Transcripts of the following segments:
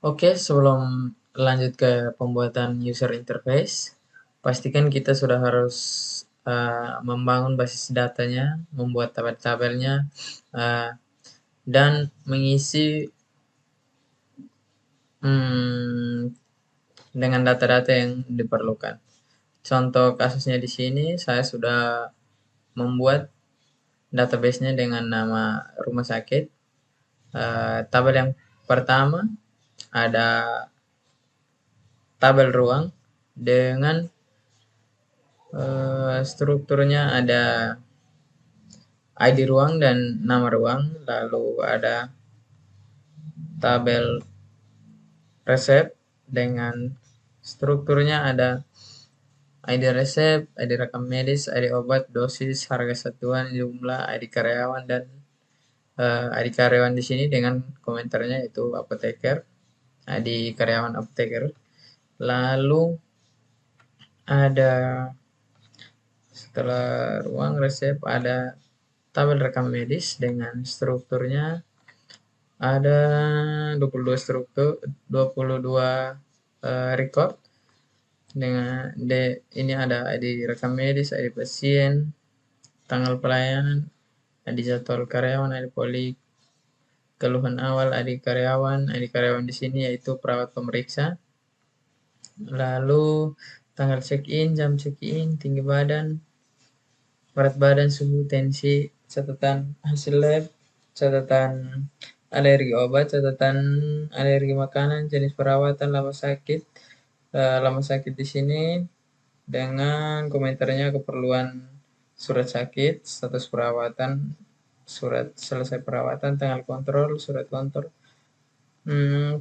Oke, sebelum lanjut ke pembuatan user interface, pastikan kita sudah harus membangun basis datanya, membuat tabel-tabelnya, uh, dan mengisi hmm, dengan data-data yang diperlukan. Contoh kasusnya di sini, saya sudah membuat database-nya dengan nama rumah sakit. Tabel yang pertama ada tabel ruang dengan strukturnya ada ID ruang dan nama ruang, lalu ada tabel resep dengan strukturnya ada ID resep, ID rekam medis, ID obat, dosis, harga satuan, jumlah, ID karyawan dan ID karyawan di sini dengan komentarnya itu apoteker, ID karyawan apoteker. Lalu ada setelah ruang resep ada tabel rekam medis dengan strukturnya ada 22 struktur, 22 record dengan ini ada ID rekam medis, ID pasien, tanggal pelayanan, ID jadwal karyawan, ID poli, keluhan awal, ID karyawan di sini yaitu perawat pemeriksa. Lalu tanggal check-in, jam check-in, tinggi badan, berat badan, suhu, tensi, catatan hasil lab, catatan alergi obat, catatan alergi makanan, jenis perawatan, lama sakit di sini dengan komentarnya keperluan surat sakit, status perawatan, surat selesai perawatan, tanggal kontrol, surat kontrol,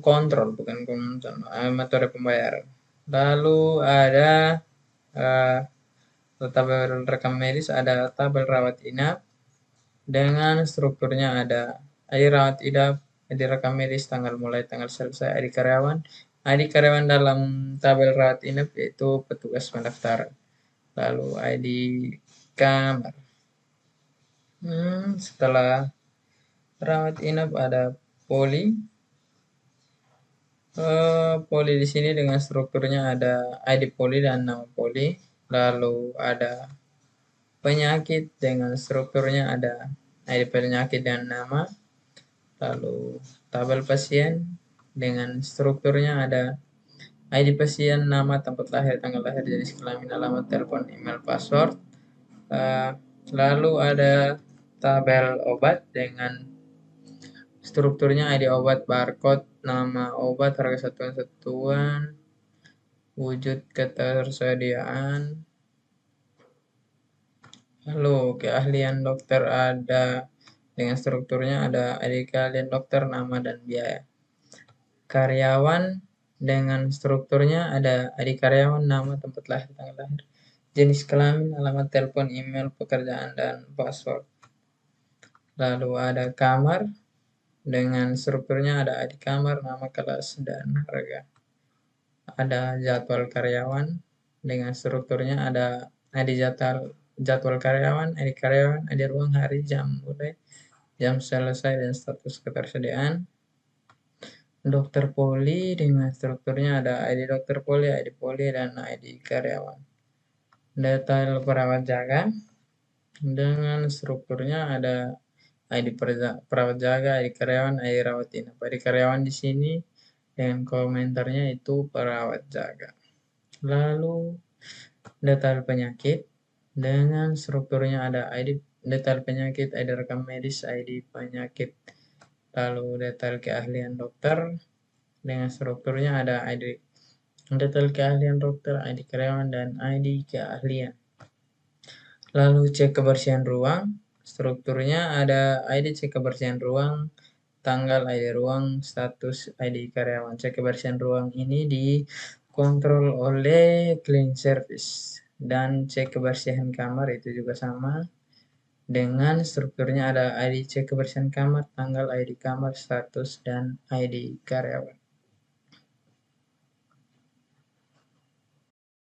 kontrol bukan kontrol, metode pembayaran. Lalu ada uh, tabel rekam medis, ada tabel rawat inap dengan strukturnya ada ID rawat inap, ID rekam medis, tanggal mulai, tanggal selesai, ID karyawan. ID karyawan dalam tabel rawat inap yaitu petugas pendaftaran. Lalu ID kamar. Setelah rawat inap ada poli. Poli di sini dengan strukturnya ada ID poli dan nama poli. Lalu ada penyakit dengan strukturnya ada ID penyakit dan nama. Lalu tabel pasien dengan strukturnya ada ID pasien, nama, tempat lahir, tanggal lahir, jenis kelamin, alamat, telepon, email, password. Lalu ada tabel obat dengan strukturnya ID obat, barcode, nama obat, harga satuan-satuan, wujud ketersediaan. Lalu keahlian dokter ada dengan strukturnya ada ID keahlian dokter, nama dan biaya. Karyawan dengan strukturnya ada ID karyawan, nama, tempat lahir, tanggal lahir, jenis kelamin, alamat, telepon, email, pekerjaan, dan password. Lalu ada kamar dengan strukturnya ada ID kamar, nama, kelas, dan harga. Ada jadwal karyawan dengan strukturnya ada ID jadwal karyawan, ID karyawan, ID ruang, hari, jam mulai, jam selesai, dan status ketersediaan. Dokter poli dengan strukturnya ada ID dokter poli, ID poli, dan ID karyawan. Detail perawat jaga dengan strukturnya ada ID perawat jaga, ID karyawan, ID rawat inap. ID karyawan di sini dengan komentarnya itu perawat jaga. Lalu detail penyakit dengan strukturnya ada ID detail penyakit, ID rekam medis, ID penyakit. Lalu detail keahlian dokter dengan strukturnya ada ID detail keahlian dokter, ID karyawan, dan ID keahlian. Lalu cek kebersihan ruang, strukturnya ada ID cek kebersihan ruang, tanggal ID ruang, status ID karyawan. Cek kebersihan ruang ini dikontrol oleh clean service. Dan cek kebersihan kamar itu juga sama dengan strukturnya ada ID cek kebersihan kamar, tanggal ID kamar, status, dan ID karyawan.